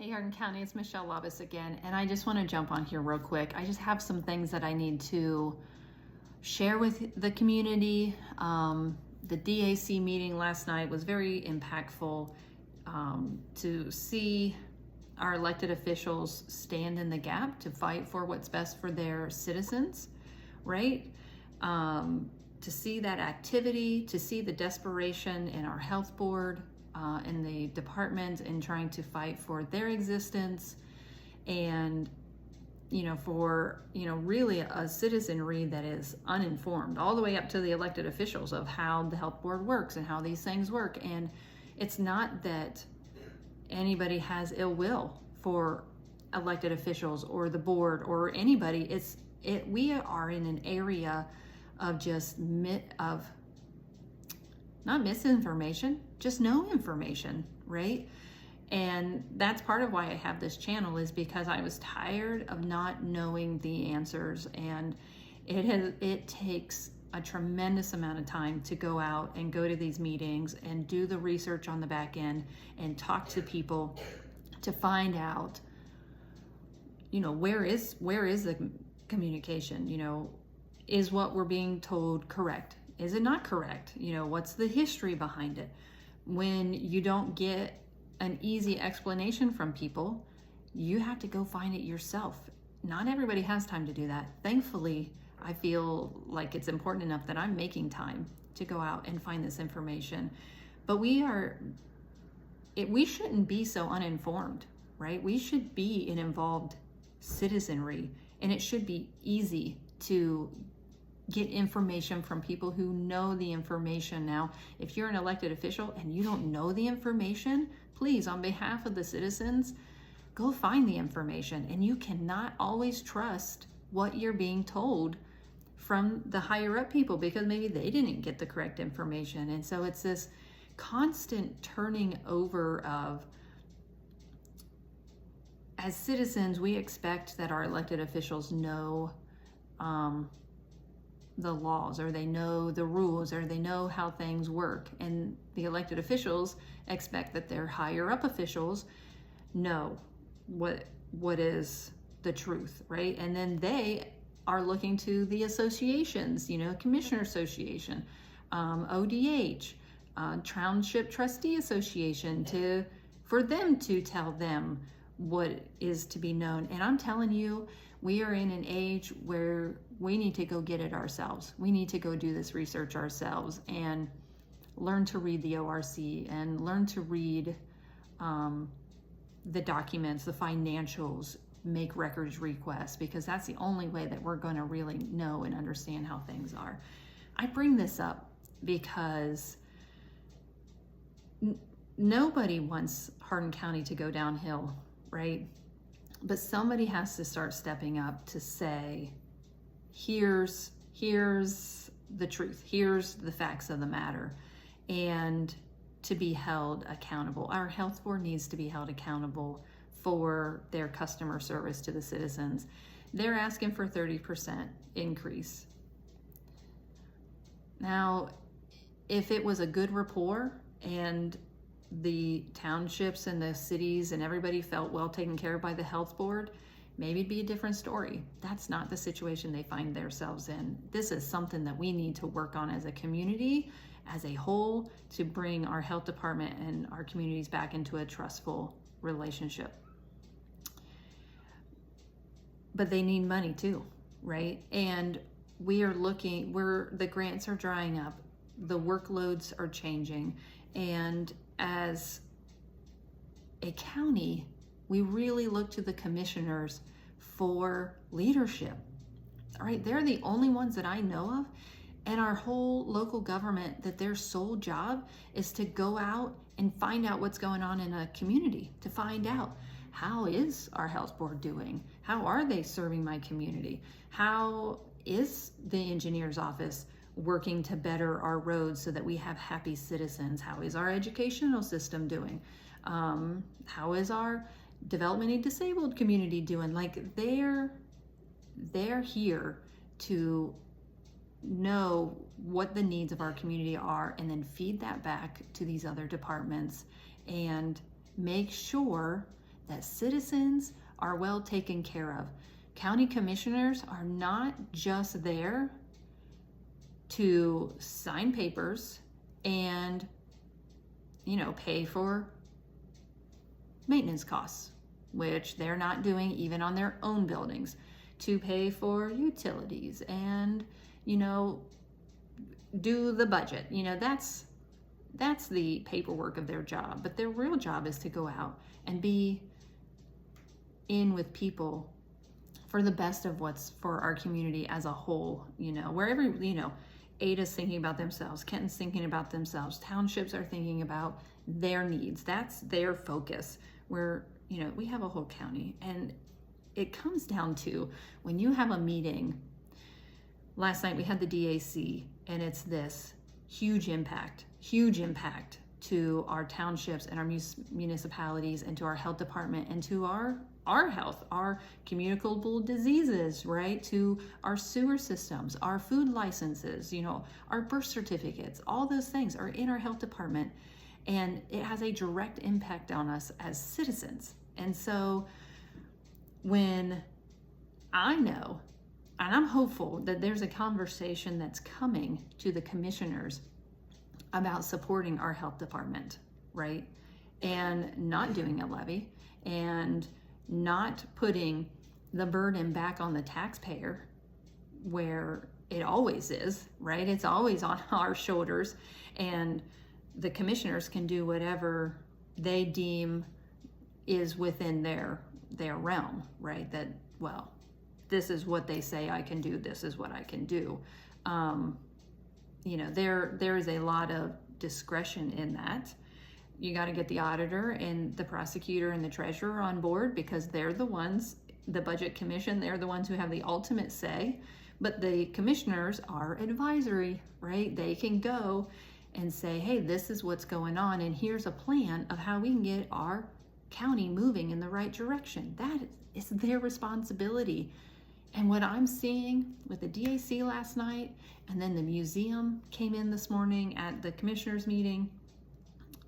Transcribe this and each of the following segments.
Hey, Hardin County, it's Michelle Labus again, and I just want to jump on here real quick. I just have some things that I need to share with the community. The DAC meeting last night was very impactful to see our elected officials stand in the gap to fight for what's best for their citizens, right? To see that activity, to see the desperation in our health board, in the department, in trying to fight for their existence, and for really a citizenry that is uninformed, all the way up to the elected officials, of how the health board works and how these things work. And it's not that anybody has ill will for elected officials or the board or anybody. We are in an area of not misinformation, just no information, right? And that's part of why I have this channel, is because I was tired of not knowing the answers. And it takes a tremendous amount of time to go out and go to these meetings and do the research on the back end and talk to people to find out, where is the communication? Is what we're being told correct? Is it not correct? What's the history behind it? When you don't get an easy explanation from people, you have to go find it yourself. Not everybody has time to do that. Thankfully, I feel like it's important enough that I'm making time to go out and find this information. But we shouldn't be so uninformed, right? We should be an involved citizenry, and it should be easy to get information from people who know the information. Now, if you're an elected official and you don't know the information, please, on behalf of the citizens, go find the information. And you cannot always trust what you're being told from the higher up people, because maybe they didn't get the correct information. And so it's this constant turning over of, as citizens, we expect that our elected officials know the laws, or they know the rules, or they know how things work. And the elected officials expect that their higher up officials know what is the truth, right? And then they are looking to the associations, Commissioner Association, ODH, Township Trustee Association, for them to tell them what is to be known. And I'm telling you, we are in an age where we need to go get it ourselves. We need to go do this research ourselves and learn to read the ORC and learn to read the documents, the financials, make records requests, because that's the only way that we're going to really know and understand how things are. I bring this up because nobody wants Hardin County to go downhill, right? But somebody has to start stepping up to say, here's the truth, here's the facts of the matter, and to be held accountable. Our health board needs to be held accountable for their customer service to the citizens. They're asking for 30% increase. Now, if it was a good rapport and the townships and the cities and everybody felt well taken care of by the health board, maybe it'd be a different story. That's not the situation they find themselves in. This is something that we need to work on as a community, as a whole, to bring our health department and our communities back into a trustful relationship. But they need money too, right? And the grants are drying up, the workloads are changing, and as a county, we really look to the commissioners for leadership. All right, they're the only ones that I know of, and our whole local government, that their sole job is to go out and find out what's going on in a community, to find out, how is our health board doing? How are they serving my community? How is the engineer's office working to better our roads so that we have happy citizens? How is our educational system doing? How is our developmentally disabled community doing? Like, they're here to know what the needs of our community are, and then feed that back to these other departments and make sure that citizens are well taken care of. County commissioners are not just there to sign papers and, pay for maintenance costs, which they're not doing even on their own buildings, to pay for utilities and, do the budget. That's the paperwork of their job. But their real job is to go out and be in with people for the best of what's for our community as a whole, wherever, Ada's thinking about themselves, Kenton's thinking about themselves, townships are thinking about their needs. That's their focus. Where, we have a whole county, and it comes down to when you have a meeting. Last night we had the DAC, and it's this huge impact to our townships and our municipalities and to our health department and to our health, our communicable diseases, right? To our sewer systems, our food licenses, our birth certificates, all those things are in our health department, and it has a direct impact on us as citizens. And so when I know, and I'm hopeful that there's a conversation that's coming to the commissioners about supporting our health department, right? And not doing a levy and not putting the burden back on the taxpayer where it always is, right? It's always on our shoulders, and the commissioners can do whatever they deem is within their realm, right? That, well, this is what they say I can do, this is what I can do. There is a lot of discretion in that. You got to get the auditor and the prosecutor and the treasurer on board, because they're the ones, the budget commission, they're the ones who have the ultimate say. But the commissioners are advisory, right? They can go and say, hey, this is what's going on, and here's a plan of how we can get our county moving in the right direction. That is their responsibility. And what I'm seeing with the DAC last night, and then the museum came in this morning at the commissioners meeting,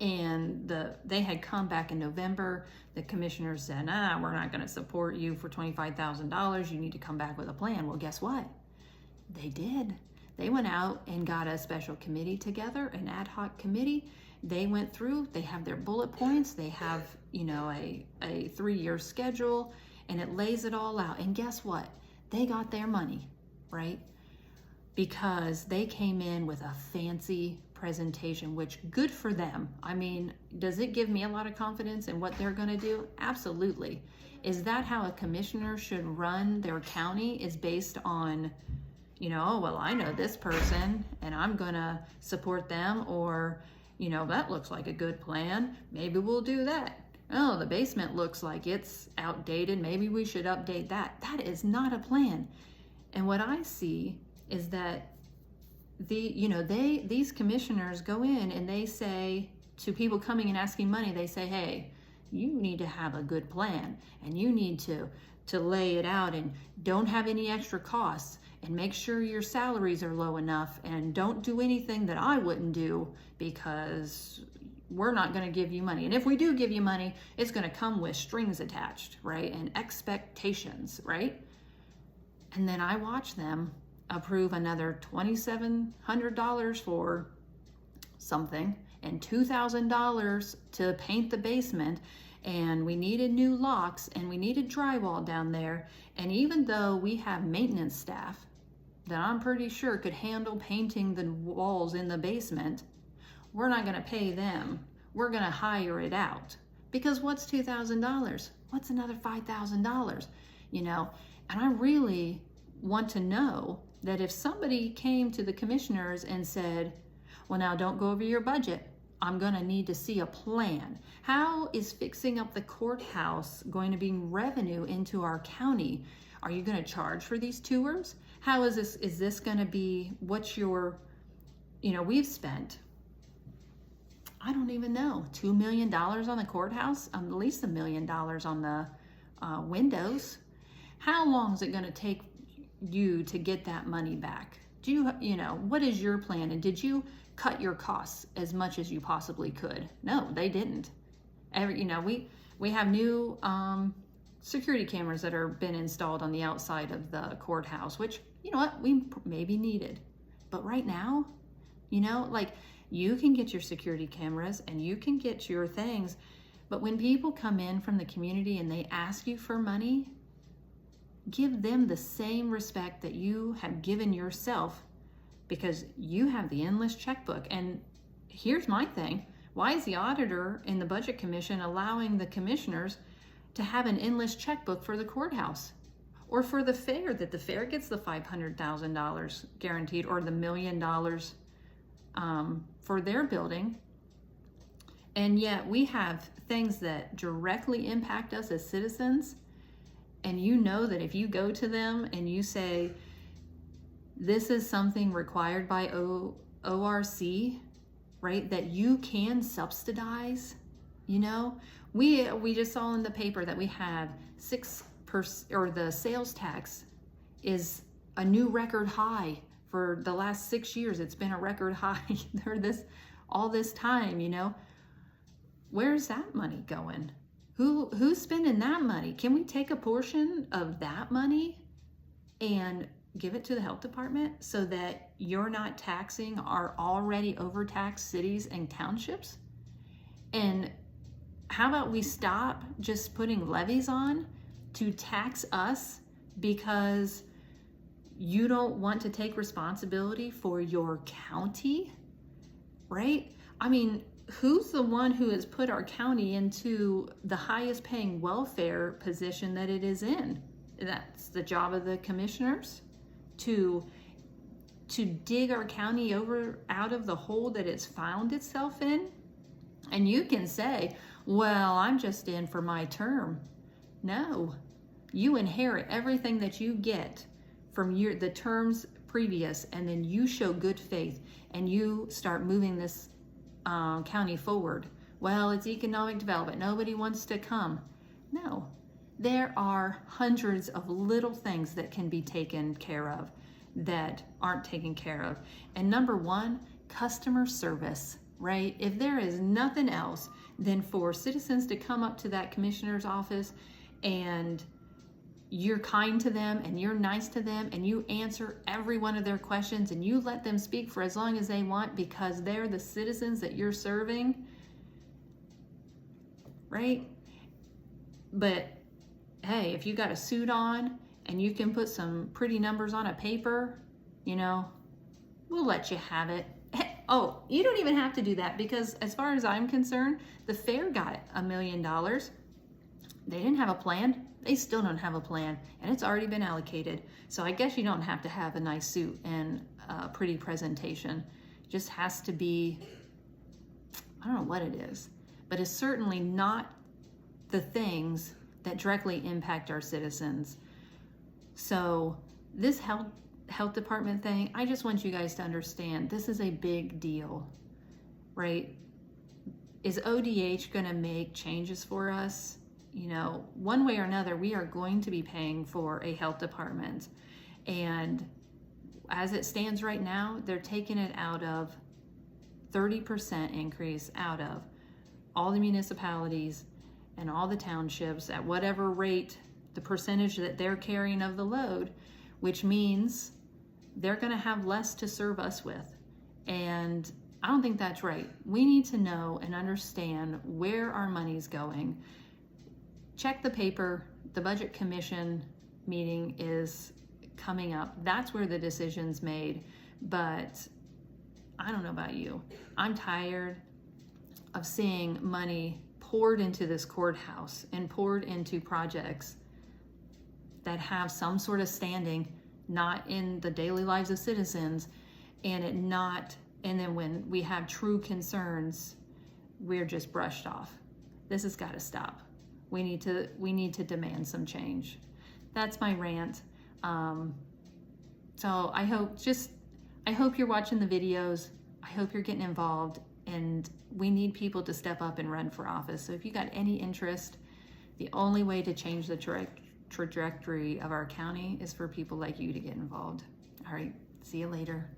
and they had come back in November. The commissioners said, we're not going to support you for $25,000. You need to come back with a plan. Well, guess what? They did. They went out and got a special committee together, an ad hoc committee. They went through, they have their bullet points. They have, a 3-year schedule, and it lays it all out. And guess what? They got their money, right? Because they came in with a fancy presentation, which good for them. I mean, does it give me a lot of confidence in what they're going to do? Absolutely. Is that how a commissioner should run their county? Is based on, well, I know this person and I'm going to support them, or, that looks like a good plan. Maybe we'll do that. Oh, the basement looks like it's outdated. Maybe we should update that. That is not a plan. And what I see is that these commissioners go in and they say to people coming and asking money, they say, hey, you need to have a good plan, and you need to lay it out, and don't have any extra costs, and make sure your salaries are low enough, and don't do anything that I wouldn't do, because we're not going to give you money. And if we do give you money, it's going to come with strings attached, right? And expectations, right? And then I watch them approve another $2,700 for something, and $2,000 to paint the basement, and we needed new locks, and we needed drywall down there. And even though we have maintenance staff that I'm pretty sure could handle painting the walls in the basement, we're not going to pay them. We're going to hire it out. Because what's $2,000? What's another $5,000? And I really want to know that if somebody came to the commissioners and said, well, now don't go over your budget, I'm going to need to see a plan. How is fixing up the courthouse going to bring revenue into our county? Are you going to charge for these tours? How is this? Is this going to be, what's your, we've spent, I don't even know, $2 million on the courthouse, at least $1 million on the windows. How long is it going to take you to get that money back? Do you, what is your plan? And did you cut your costs as much as you possibly could? No, they didn't. We We have new security cameras that are been installed on the outside of the courthouse, which, you know what, we maybe needed. But right now, you know, like, you can get your security cameras and you can get your things, but when people come in from the community and they ask you for money, give them the same respect that you have given yourself, because you have the endless checkbook. And here's my thing. Why is the auditor in the Budget Commission allowing the commissioners to have an endless checkbook for the courthouse or for the fair, that the fair gets the $500,000 guaranteed or the $1 million for their building? And yet we have things that directly impact us as citizens. And you know that if you go to them and you say, this is something required by ORC, right, that you can subsidize, you know, we just saw in the paper that we have 6%, or the sales tax is a new record high for the last 6 years. It's been a record high for all this time, you know. Where's that money going? Who's spending that money? Can we take a portion of that money and give it to the health department so that you're not taxing our already overtaxed cities and townships? And how about we stop just putting levies on to tax us because you don't want to take responsibility for your county, right? I mean, who's the one who has put our county into the highest paying welfare position that it is in? That's the job of the commissioners, to dig our county out of the hole that it's found itself in. And you can say, well, I'm just in for my term. No, you inherit everything that you get from the terms previous, and then you show good faith and you start moving this county forward. Well, it's economic development. Nobody wants to come. No, there are hundreds of little things that can be taken care of that aren't taken care of. And number one, customer service, right? If there is nothing else than for citizens to come up to that commissioner's office and you're kind to them and you're nice to them and you answer every one of their questions and you let them speak for as long as they want because they're the citizens that you're serving, right? But hey, if you got a suit on and you can put some pretty numbers on a paper, you know, we'll let you have it. Oh, you don't even have to do that, because as far as I'm concerned, the fair got $1 million. They didn't have a plan. They still don't have a plan, and it's already been allocated. So I guess you don't have to have a nice suit and a pretty presentation. It just has to be, I don't know what it is, but it's certainly not the things that directly impact our citizens. So this health department thing, I just want you guys to understand, this is a big deal, right? Is ODH going to make changes for us? You know, one way or another, we are going to be paying for a health department. And as it stands right now, they're taking it out of 30% increase out of all the municipalities and all the townships at whatever rate, the percentage that they're carrying of the load, which means they're going to have less to serve us with. And I don't think that's right. We need to know and understand where our money's going. Check the paper. The Budget Commission meeting is coming up. That's where the decision's made. But I don't know about you. I'm tired of seeing money poured into this courthouse and poured into projects that have some sort of standing, not in the daily lives of citizens, and then when we have true concerns, we're just brushed off. This has got to stop. We need to demand some change. That's my rant. So I hope you're watching the videos. I hope you're getting involved, and we need people to step up and run for office. So if you got any interest, the only way to change the trajectory of our county is for people like you to get involved. All right, see you later.